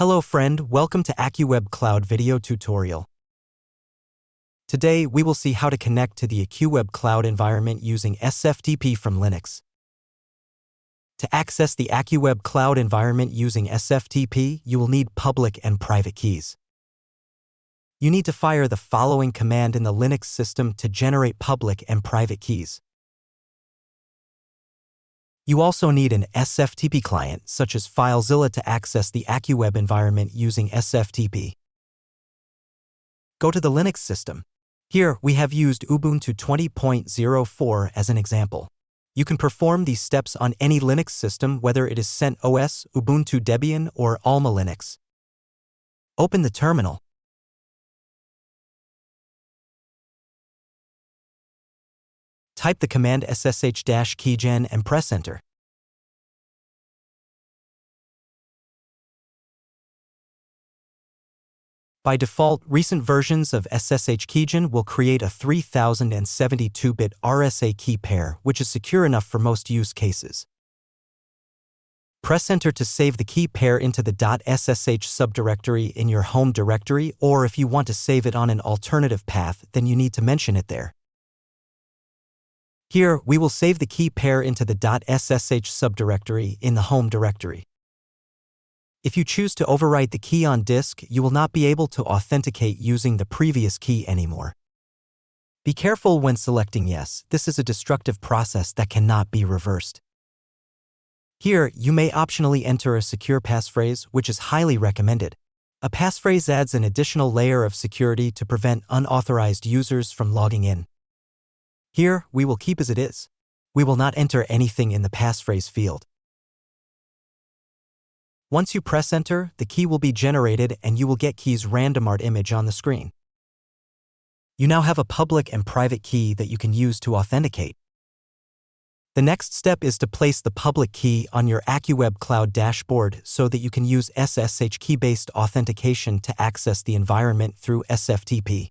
Hello friend, welcome to AccuWeb.Cloud video tutorial. Today we will see how to connect to the AccuWeb.Cloud environment using SFTP from Linux. To access the AccuWeb.Cloud environment using SFTP, you will need public and private keys. You need to fire the following command in the Linux system to generate public and private keys. You also need an SFTP client, such as FileZilla, to access the AccuWeb environment using SFTP. Go to the Linux system. Here, we have used Ubuntu 20.04 as an example. You can perform these steps on any Linux system, whether it is CentOS, Ubuntu Debian, or Alma Linux. Open the terminal. Type the command SSH-keygen and press enter. By default, recent versions of SSH keygen will create a 3072-bit RSA key pair, which is secure enough for most use cases. Press enter to save the key pair into the .ssh subdirectory in your home directory, or if you want to save it on an alternative path, then you need to mention it there. Here, we will save the key pair into the .ssh subdirectory in the home directory. If you choose to overwrite the key on disk, you will not be able to authenticate using the previous key anymore. Be careful when selecting yes. This is a destructive process that cannot be reversed. Here, you may optionally enter a secure passphrase, which is highly recommended. A passphrase adds an additional layer of security to prevent unauthorized users from logging in. Here, we will keep as it is. We will not enter anything in the passphrase field. Once you press enter, the key will be generated and you will get key's random art image on the screen. You now have a public and private key that you can use to authenticate. The next step is to place the public key on your AccuWeb.Cloud dashboard so that you can use SSH key-based authentication to access the environment through SFTP.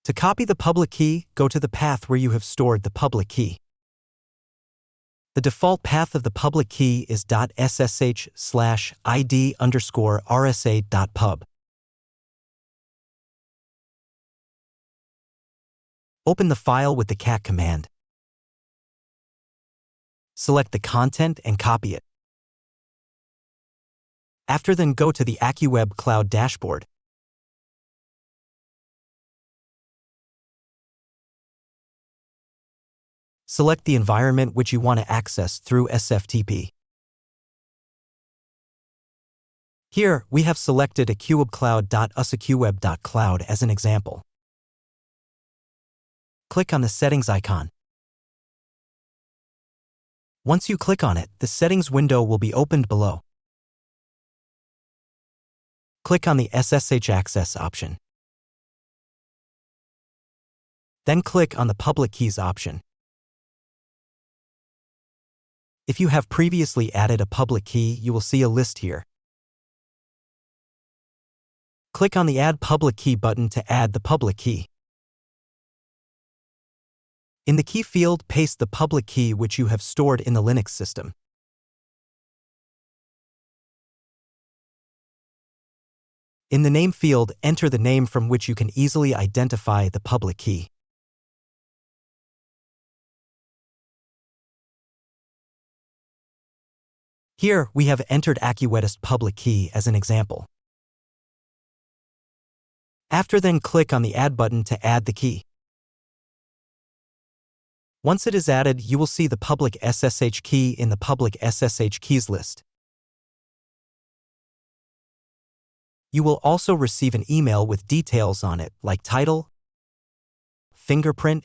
To copy the public key, go to the path where you have stored the public key. The default path of the public key is .ssh/id_rsa.pub. Open the file with the cat command. Select the content and copy it. After then, go to the AccuWeb.Cloud dashboard. Select the environment which you want to access through SFTP. Here, we have selected AccuWeb.Cloud.usAccuWeb.Cloud as an example. Click on the settings icon. Once you click on it, the settings window will be opened below. Click on the SSH access option. Then click on the public keys option. If you have previously added a public key, you will see a list here. Click on the Add Public Key button to add the public key. In the key field, paste the public key which you have stored in the Linux system. In the name field, enter the name from which you can easily identify the public key. Here, we have entered AccuWeb's public key as an example. After then, click on the Add button to add the key. Once it is added, you will see the public SSH key in the public SSH keys list. You will also receive an email with details on it, like title, fingerprint,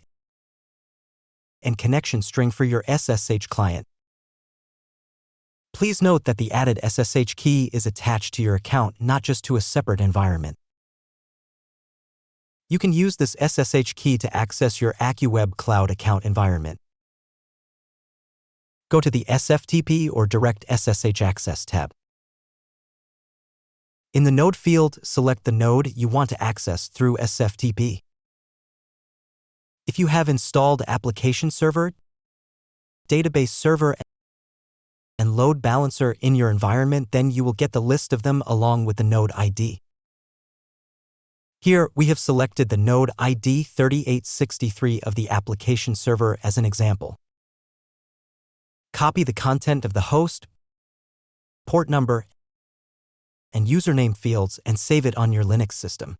and connection string for your SSH client. Please note that the added SSH key is attached to your account, not just to a separate environment. You can use this SSH key to access your AccuWeb.Cloud account environment. Go to the SFTP or Direct SSH Access tab. In the node field, select the node you want to access through SFTP. If you have installed application server, database server, and load balancer in your environment, then you will get the list of them along with the node ID. Here, we have selected the node ID 3863 of the application server as an example. Copy the content of the host, port number, and username fields and save it on your Linux system.